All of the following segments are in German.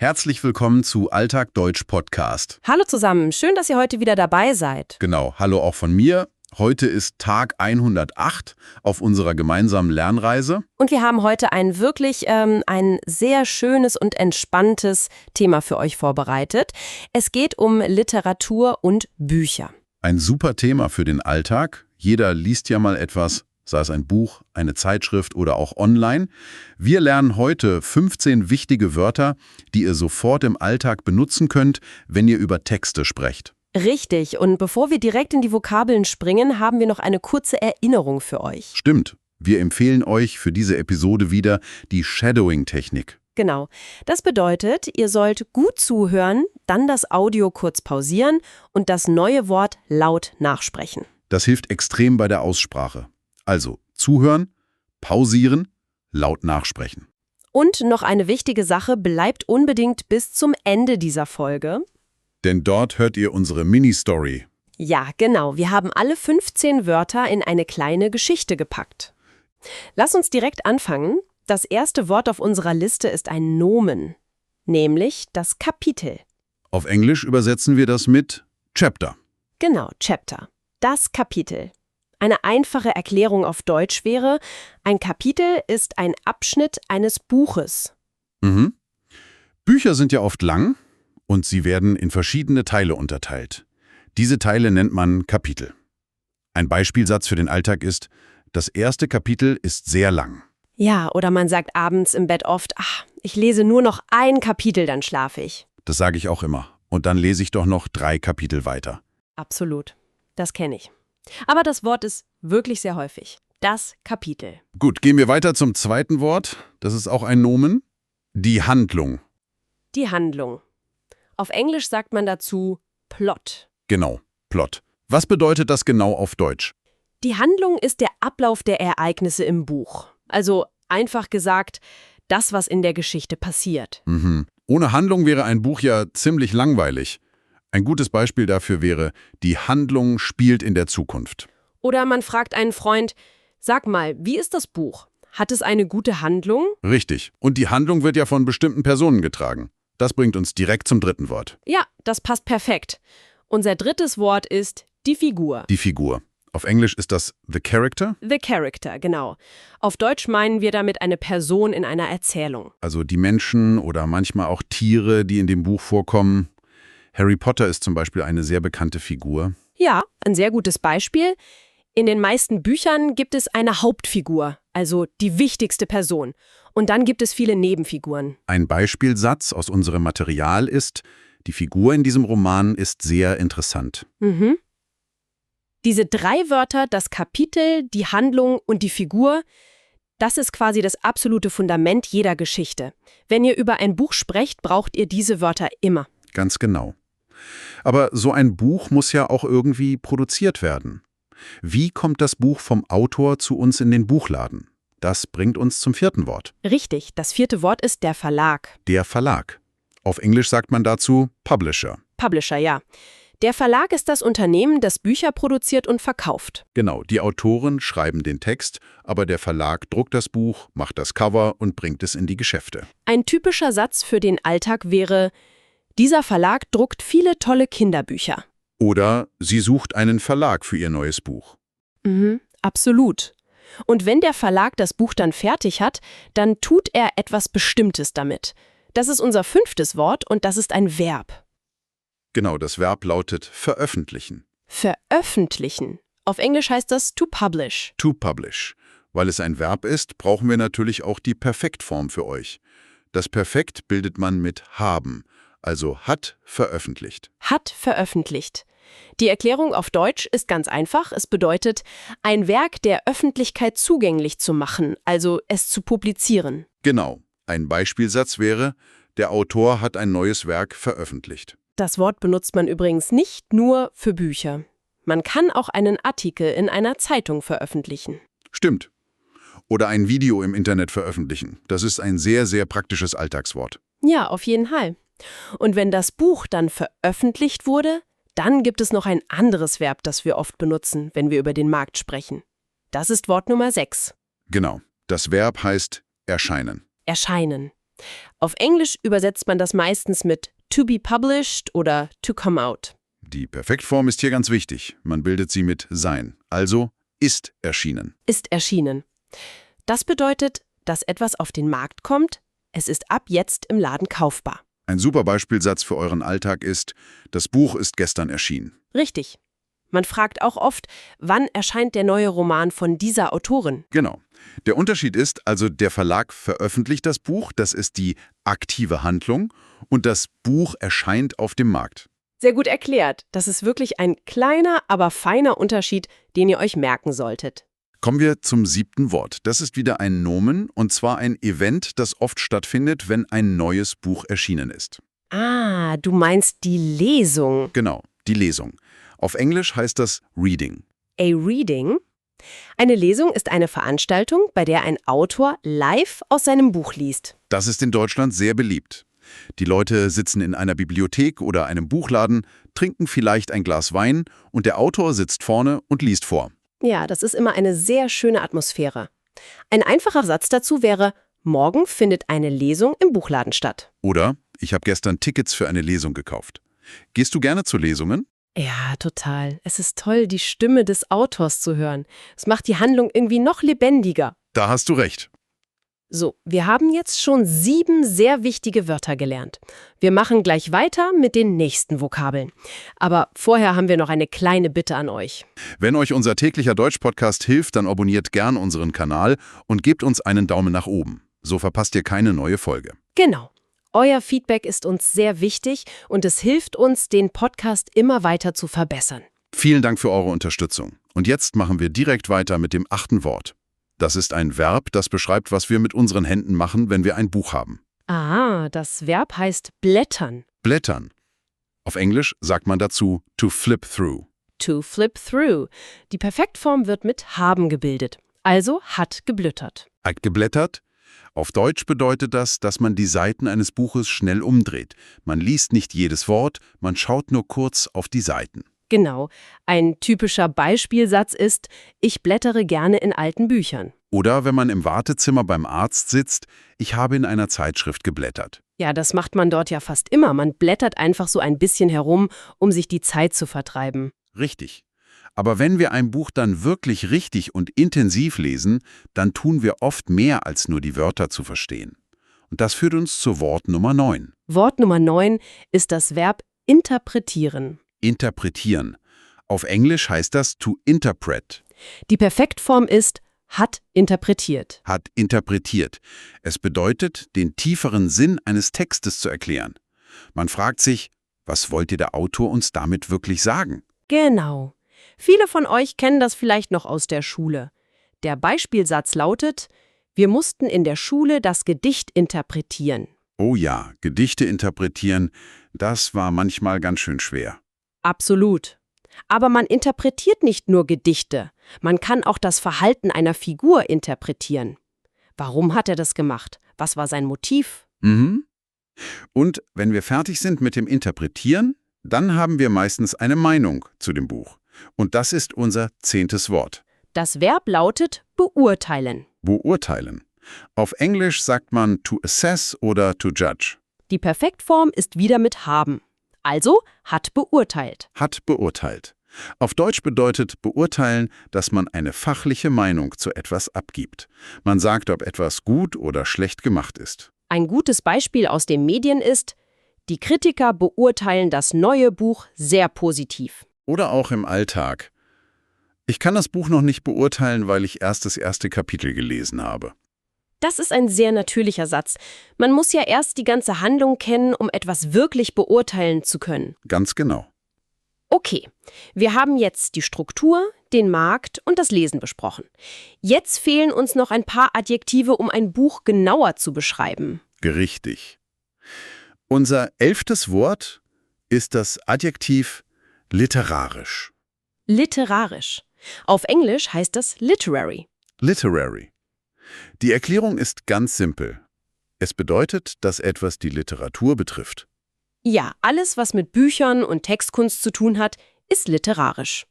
Herzlich willkommen zu Alltag Deutsch Podcast. Hallo zusammen, schön, dass ihr heute wieder dabei seid. Genau, hallo auch von mir. Heute ist Tag 108 auf unserer gemeinsamen Lernreise. Und wir haben heute ein sehr schönes und entspanntes Thema für euch vorbereitet. Es geht um Literatur und Bücher. Ein super Thema für den Alltag. Jeder liest ja mal etwas, sei es ein Buch, eine Zeitschrift oder auch online. Wir lernen heute 15 wichtige Wörter, die ihr sofort im Alltag benutzen könnt, wenn ihr über Texte sprecht. Richtig, und bevor wir direkt in die Vokabeln springen, haben wir noch eine kurze Erinnerung für euch. Stimmt. Wir empfehlen euch für diese Episode wieder die Shadowing-Technik. Genau. Das bedeutet, ihr sollt gut zuhören, dann das Audio kurz pausieren und das neue Wort laut nachsprechen. Das hilft extrem bei der Aussprache. Also zuhören, pausieren, laut nachsprechen. Und noch eine wichtige Sache, bleibt unbedingt bis zum Ende dieser Folge. Denn dort hört ihr unsere Mini-Story. Ja, genau. Wir haben alle 15 Wörter in eine kleine Geschichte gepackt. Lass uns direkt anfangen. Das erste Wort auf unserer Liste ist ein Nomen, nämlich das Kapitel. Auf Englisch übersetzen wir das mit Chapter. Genau, Chapter. Das Kapitel. Eine einfache Erklärung auf Deutsch wäre, ein Kapitel ist ein Abschnitt eines Buches. Bücher sind ja oft lang und sie werden in verschiedene Teile unterteilt. Diese Teile nennt man Kapitel. Ein Beispielsatz für den Alltag ist, das erste Kapitel ist sehr lang. Ja, oder man sagt abends im Bett oft, ich lese nur noch ein Kapitel, dann schlafe ich. Das sage ich auch immer. Und dann lese ich doch noch 3 Kapitel weiter. Absolut. Das kenne ich. Aber das Wort ist wirklich sehr häufig. Das Kapitel. Gut, gehen wir weiter zum zweiten Wort. Das ist auch ein Nomen. Die Handlung. Die Handlung. Auf Englisch sagt man dazu Plot. Genau, Plot. Was bedeutet das genau auf Deutsch? Die Handlung ist der Ablauf der Ereignisse im Buch. Also einfach gesagt, das, was in der Geschichte passiert. Ohne Handlung wäre ein Buch ja ziemlich langweilig. Ein gutes Beispiel dafür wäre, die Handlung spielt in der Zukunft. Oder man fragt einen Freund, sag mal, wie ist das Buch? Hat es eine gute Handlung? Richtig. Und die Handlung wird ja von bestimmten Personen getragen. Das bringt uns direkt zum dritten Wort. Ja, das passt perfekt. Unser drittes Wort ist die Figur. Die Figur. Auf Englisch ist das the character. The character, genau. Auf Deutsch meinen wir damit eine Person in einer Erzählung. Also die Menschen oder manchmal auch Tiere, die in dem Buch vorkommen. Harry Potter ist zum Beispiel eine sehr bekannte Figur. Ja, ein sehr gutes Beispiel. In den meisten Büchern gibt es eine Hauptfigur, also die wichtigste Person. Und dann gibt es viele Nebenfiguren. Ein Beispielsatz aus unserem Material ist, die Figur in diesem Roman ist sehr interessant. Diese 3 Wörter, das Kapitel, die Handlung und die Figur, das ist quasi das absolute Fundament jeder Geschichte. Wenn ihr über ein Buch sprecht, braucht ihr diese Wörter immer. Ganz genau. Aber so ein Buch muss ja auch irgendwie produziert werden. Wie kommt das Buch vom Autor zu uns in den Buchladen? Das bringt uns zum vierten Wort. Richtig, das 4. Wort ist der Verlag. Der Verlag. Auf Englisch sagt man dazu Publisher. Publisher, ja. Der Verlag ist das Unternehmen, das Bücher produziert und verkauft. Genau, die Autoren schreiben den Text, aber der Verlag druckt das Buch, macht das Cover und bringt es in die Geschäfte. Ein typischer Satz für den Alltag wäre, dieser Verlag druckt viele tolle Kinderbücher. Oder sie sucht einen Verlag für ihr neues Buch. Absolut. Und wenn der Verlag das Buch dann fertig hat, dann tut er etwas Bestimmtes damit. Das ist unser 5. Wort und das ist ein Verb. Genau, das Verb lautet veröffentlichen. Veröffentlichen. Auf Englisch heißt das to publish. To publish. Weil es ein Verb ist, brauchen wir natürlich auch die Perfektform für euch. Das Perfekt bildet man mit haben, also hat veröffentlicht. Hat veröffentlicht. Die Erklärung auf Deutsch ist ganz einfach. Es bedeutet, ein Werk der Öffentlichkeit zugänglich zu machen, also es zu publizieren. Genau. Ein Beispielsatz wäre, der Autor hat ein neues Werk veröffentlicht. Das Wort benutzt man übrigens nicht nur für Bücher. Man kann auch einen Artikel in einer Zeitung veröffentlichen. Stimmt. Oder ein Video im Internet veröffentlichen. Das ist ein sehr, sehr praktisches Alltagswort. Ja, auf jeden Fall. Und wenn das Buch dann veröffentlicht wurde, dann gibt es noch ein anderes Verb, das wir oft benutzen, wenn wir über den Markt sprechen. Das ist Wort Nummer 6. Genau. Das Verb heißt erscheinen. Erscheinen. Auf Englisch übersetzt man das meistens mit to be published oder to come out. Die Perfektform ist hier ganz wichtig. Man bildet sie mit sein. Also ist erschienen. Ist erschienen. Das bedeutet, dass etwas auf den Markt kommt, es ist ab jetzt im Laden kaufbar. Ein super Beispielsatz für euren Alltag ist, das Buch ist gestern erschienen. Richtig. Man fragt auch oft, wann erscheint der neue Roman von dieser Autorin? Genau. Der Unterschied ist also, der Verlag veröffentlicht das Buch, das ist die aktive Handlung, und das Buch erscheint auf dem Markt. Sehr gut erklärt. Das ist wirklich ein kleiner, aber feiner Unterschied, den ihr euch merken solltet. Kommen wir zum 7. Wort. Das ist wieder ein Nomen, und zwar ein Event, das oft stattfindet, wenn ein neues Buch erschienen ist. Ah, du meinst die Lesung. Genau, die Lesung. Auf Englisch heißt das Reading. A reading? Eine Lesung ist eine Veranstaltung, bei der ein Autor live aus seinem Buch liest. Das ist in Deutschland sehr beliebt. Die Leute sitzen in einer Bibliothek oder einem Buchladen, trinken vielleicht ein Glas Wein und der Autor sitzt vorne und liest vor. Ja, das ist immer eine sehr schöne Atmosphäre. Ein einfacher Satz dazu wäre, morgen findet eine Lesung im Buchladen statt. Oder, ich habe gestern Tickets für eine Lesung gekauft. Gehst du gerne zu Lesungen? Ja, total. Es ist toll, die Stimme des Autors zu hören. Es macht die Handlung irgendwie noch lebendiger. Da hast du recht. So, wir haben jetzt schon 7 sehr wichtige Wörter gelernt. Wir machen gleich weiter mit den nächsten Vokabeln. Aber vorher haben wir noch eine kleine Bitte an euch. Wenn euch unser täglicher Deutsch-Podcast hilft, dann abonniert gern unseren Kanal und gebt uns einen Daumen nach oben. So verpasst ihr keine neue Folge. Genau. Euer Feedback ist uns sehr wichtig und es hilft uns, den Podcast immer weiter zu verbessern. Vielen Dank für eure Unterstützung. Und jetzt machen wir direkt weiter mit dem 8. Wort. Das ist ein Verb, das beschreibt, was wir mit unseren Händen machen, wenn wir ein Buch haben. Ah, das Verb heißt blättern. Blättern. Auf Englisch sagt man dazu to flip through. To flip through. Die Perfektform wird mit haben gebildet. Also hat geblättert. Hat geblättert. Auf Deutsch bedeutet das, dass man die Seiten eines Buches schnell umdreht. Man liest nicht jedes Wort, man schaut nur kurz auf die Seiten. Genau. Ein typischer Beispielsatz ist, ich blättere gerne in alten Büchern. Oder wenn man im Wartezimmer beim Arzt sitzt, ich habe in einer Zeitschrift geblättert. Ja, das macht man dort ja fast immer. Man blättert einfach so ein bisschen herum, um sich die Zeit zu vertreiben. Richtig. Aber wenn wir ein Buch dann wirklich richtig und intensiv lesen, dann tun wir oft mehr als nur die Wörter zu verstehen. Und das führt uns zu Wort Nummer 9. Wort Nummer 9 ist das Verb interpretieren. Interpretieren. Auf Englisch heißt das to interpret. Die Perfektform ist hat interpretiert. Hat interpretiert. Es bedeutet, den tieferen Sinn eines Textes zu erklären. Man fragt sich, was wollte der Autor uns damit wirklich sagen? Genau. Viele von euch kennen das vielleicht noch aus der Schule. Der Beispielsatz lautet, wir mussten in der Schule das Gedicht interpretieren. Oh ja, Gedichte interpretieren, das war manchmal ganz schön schwer. Absolut. Aber man interpretiert nicht nur Gedichte, man kann auch das Verhalten einer Figur interpretieren. Warum hat er das gemacht? Was war sein Motiv? Und wenn wir fertig sind mit dem Interpretieren, dann haben wir meistens eine Meinung zu dem Buch. Und das ist unser 10. Wort. Das Verb lautet beurteilen. Beurteilen. Auf Englisch sagt man to assess oder to judge. Die Perfektform ist wieder mit haben. Also hat beurteilt. Hat beurteilt. Auf Deutsch bedeutet beurteilen, dass man eine fachliche Meinung zu etwas abgibt. Man sagt, ob etwas gut oder schlecht gemacht ist. Ein gutes Beispiel aus den Medien ist, die Kritiker beurteilen das neue Buch sehr positiv. Oder auch im Alltag. Ich kann das Buch noch nicht beurteilen, weil ich erst das erste Kapitel gelesen habe. Das ist ein sehr natürlicher Satz. Man muss ja erst die ganze Handlung kennen, um etwas wirklich beurteilen zu können. Ganz genau. Okay, wir haben jetzt die Struktur, den Markt und das Lesen besprochen. Jetzt fehlen uns noch ein paar Adjektive, um ein Buch genauer zu beschreiben. Richtig. Unser 11. Wort ist das Adjektiv literarisch. Literarisch. Auf Englisch heißt das literary. Literary. Die Erklärung ist ganz simpel. Es bedeutet, dass etwas die Literatur betrifft. Ja, alles, was mit Büchern und Textkunst zu tun hat, ist literarisch.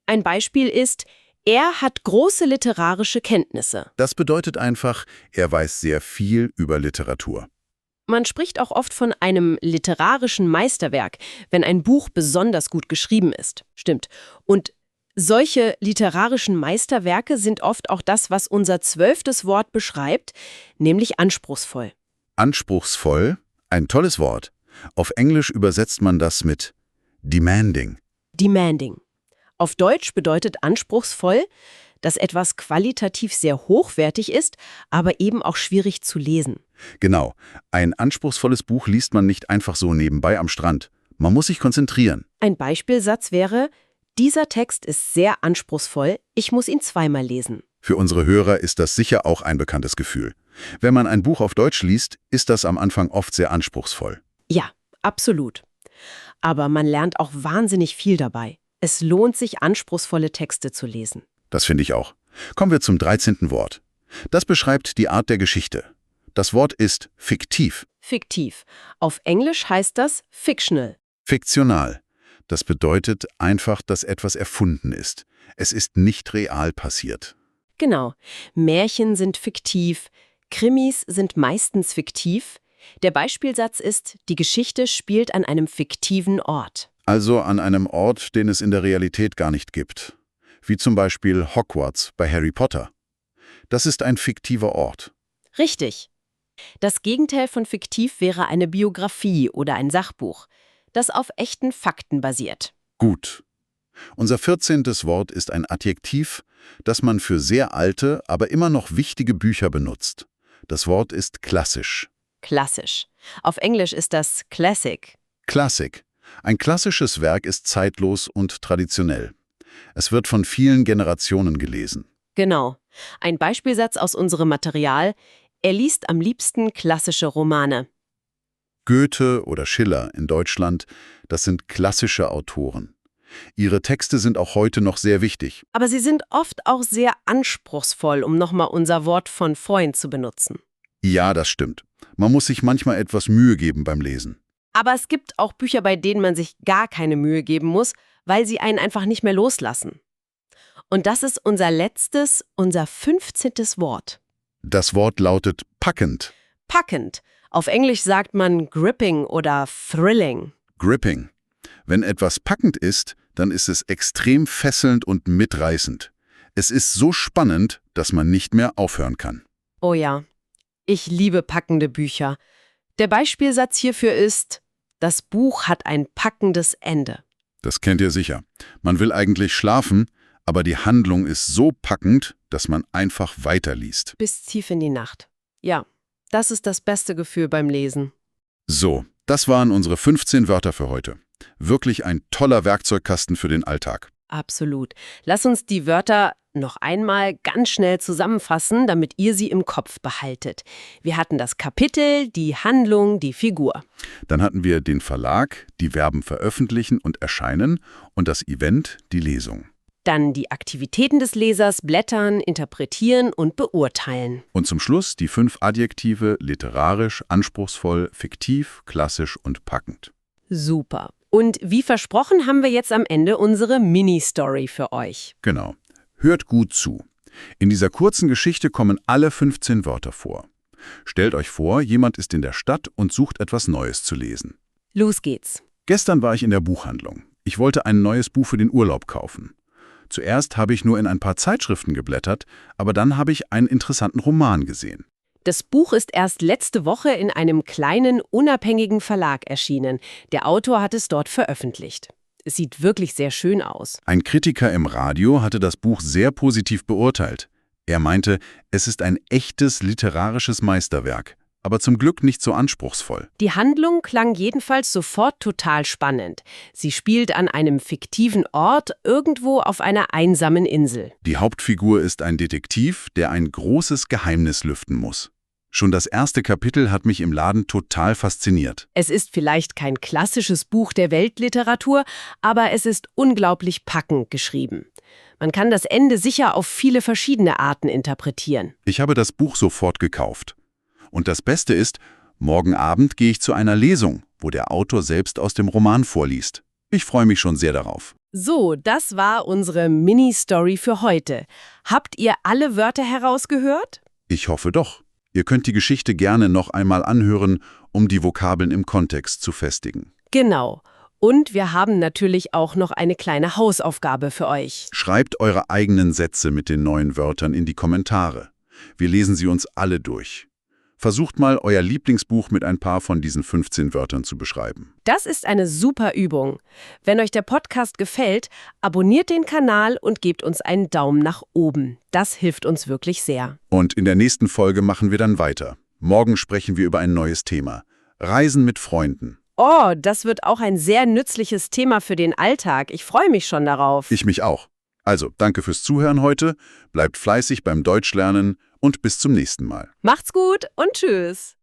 Ein Beispiel ist, er hat große literarische Kenntnisse. Das bedeutet einfach, er weiß sehr viel über Literatur. Man spricht auch oft von einem literarischen Meisterwerk, wenn ein Buch besonders gut geschrieben ist. Stimmt. Und solche literarischen Meisterwerke sind oft auch das, was unser 12. Wort beschreibt, nämlich anspruchsvoll. Anspruchsvoll, ein tolles Wort. Auf Englisch übersetzt man das mit demanding. Demanding. Auf Deutsch bedeutet anspruchsvoll, dass etwas qualitativ sehr hochwertig ist, aber eben auch schwierig zu lesen. Genau. Ein anspruchsvolles Buch liest man nicht einfach so nebenbei am Strand. Man muss sich konzentrieren. Ein Beispielsatz wäre: Dieser Text ist sehr anspruchsvoll, ich muss ihn zweimal lesen. Für unsere Hörer ist das sicher auch ein bekanntes Gefühl. Wenn man ein Buch auf Deutsch liest, ist das am Anfang oft sehr anspruchsvoll. Ja, absolut. Aber man lernt auch wahnsinnig viel dabei. Es lohnt sich, anspruchsvolle Texte zu lesen. Das finde ich auch. Kommen wir zum 13. Wort. Das beschreibt die Art der Geschichte. Das Wort ist fiktiv. Fiktiv. Auf Englisch heißt das fictional. Fiktional. Das bedeutet einfach, dass etwas erfunden ist. Es ist nicht real passiert. Genau. Märchen sind fiktiv, Krimis sind meistens fiktiv. Der Beispielsatz ist: Die Geschichte spielt an einem fiktiven Ort. Also an einem Ort, den es in der Realität gar nicht gibt. Wie zum Beispiel Hogwarts bei Harry Potter. Das ist ein fiktiver Ort. Richtig. Das Gegenteil von fiktiv wäre eine Biografie oder ein Sachbuch, das auf echten Fakten basiert. Gut. Unser 14. Wort ist ein Adjektiv, das man für sehr alte, aber immer noch wichtige Bücher benutzt. Das Wort ist klassisch. Klassisch. Auf Englisch ist das Classic. Klassik. Ein klassisches Werk ist zeitlos und traditionell. Es wird von vielen Generationen gelesen. Genau. Ein Beispielsatz aus unserem Material: Er liest am liebsten klassische Romane. Goethe oder Schiller in Deutschland, das sind klassische Autoren. Ihre Texte sind auch heute noch sehr wichtig. Aber sie sind oft auch sehr anspruchsvoll, um nochmal unser Wort von vorhin zu benutzen. Ja, das stimmt. Man muss sich manchmal etwas Mühe geben beim Lesen. Aber es gibt auch Bücher, bei denen man sich gar keine Mühe geben muss, weil sie einen einfach nicht mehr loslassen. Und das ist unser letztes, unser 15. Wort. Das Wort lautet packend. Packend. Auf Englisch sagt man gripping oder thrilling. Gripping. Wenn etwas packend ist, dann ist es extrem fesselnd und mitreißend. Es ist so spannend, dass man nicht mehr aufhören kann. Oh ja, ich liebe packende Bücher. Der Beispielsatz hierfür ist: Das Buch hat ein packendes Ende. Das kennt ihr sicher. Man will eigentlich schlafen, aber die Handlung ist so packend, dass man einfach weiterliest. Bis tief in die Nacht. Ja, das ist das beste Gefühl beim Lesen. So, das waren unsere 15 Wörter für heute. Wirklich ein toller Werkzeugkasten für den Alltag. Absolut. Lass uns die Wörter noch einmal ganz schnell zusammenfassen, damit ihr sie im Kopf behaltet. Wir hatten das Kapitel, die Handlung, die Figur. Dann hatten wir den Verlag, die Verben veröffentlichen und erscheinen und das Event, die Lesung. Dann die Aktivitäten des Lesers: Blättern, interpretieren und beurteilen. Und zum Schluss die 5 Adjektive: literarisch, anspruchsvoll, fiktiv, klassisch und packend. Super. Und wie versprochen haben wir jetzt am Ende unsere Mini-Story für euch. Genau. Hört gut zu. In dieser kurzen Geschichte kommen alle 15 Wörter vor. Stellt euch vor, jemand ist in der Stadt und sucht etwas Neues zu lesen. Los geht's. Gestern war ich in der Buchhandlung. Ich wollte ein neues Buch für den Urlaub kaufen. Zuerst habe ich nur in ein paar Zeitschriften geblättert, aber dann habe ich einen interessanten Roman gesehen. Das Buch ist erst letzte Woche in einem kleinen, unabhängigen Verlag erschienen. Der Autor hat es dort veröffentlicht. Es sieht wirklich sehr schön aus. Ein Kritiker im Radio hatte das Buch sehr positiv beurteilt. Er meinte, es ist ein echtes literarisches Meisterwerk, aber zum Glück nicht so anspruchsvoll. Die Handlung klang jedenfalls sofort total spannend. Sie spielt an einem fiktiven Ort irgendwo auf einer einsamen Insel. Die Hauptfigur ist ein Detektiv, der ein großes Geheimnis lüften muss. Schon das erste Kapitel hat mich im Laden total fasziniert. Es ist vielleicht kein klassisches Buch der Weltliteratur, aber es ist unglaublich packend geschrieben. Man kann das Ende sicher auf viele verschiedene Arten interpretieren. Ich habe das Buch sofort gekauft. Und das Beste ist, morgen Abend gehe ich zu einer Lesung, wo der Autor selbst aus dem Roman vorliest. Ich freue mich schon sehr darauf. So, das war unsere Mini-Story für heute. Habt ihr alle Wörter herausgehört? Ich hoffe doch. Ihr könnt die Geschichte gerne noch einmal anhören um die Vokabeln im Kontext zu festigen. Genau. Und wir haben natürlich auch noch eine kleine Hausaufgabe für euch. Schreibt eure eigenen Sätze mit den neuen Wörtern in die Kommentare. Wir lesen sie uns alle durch. Versucht mal, euer Lieblingsbuch mit ein paar von diesen 15 Wörtern zu beschreiben. Das ist eine super Übung. Wenn euch der Podcast gefällt, abonniert den Kanal und gebt uns einen Daumen nach oben. Das hilft uns wirklich sehr. Und in der nächsten Folge machen wir dann weiter. Morgen sprechen wir über ein neues Thema. Reisen mit Freunden. Oh, das wird auch ein sehr nützliches Thema für den Alltag. Ich freue mich schon darauf. Ich mich auch. Also, danke fürs Zuhören heute, bleibt fleißig beim Deutschlernen und bis zum nächsten Mal. Macht's gut und tschüss.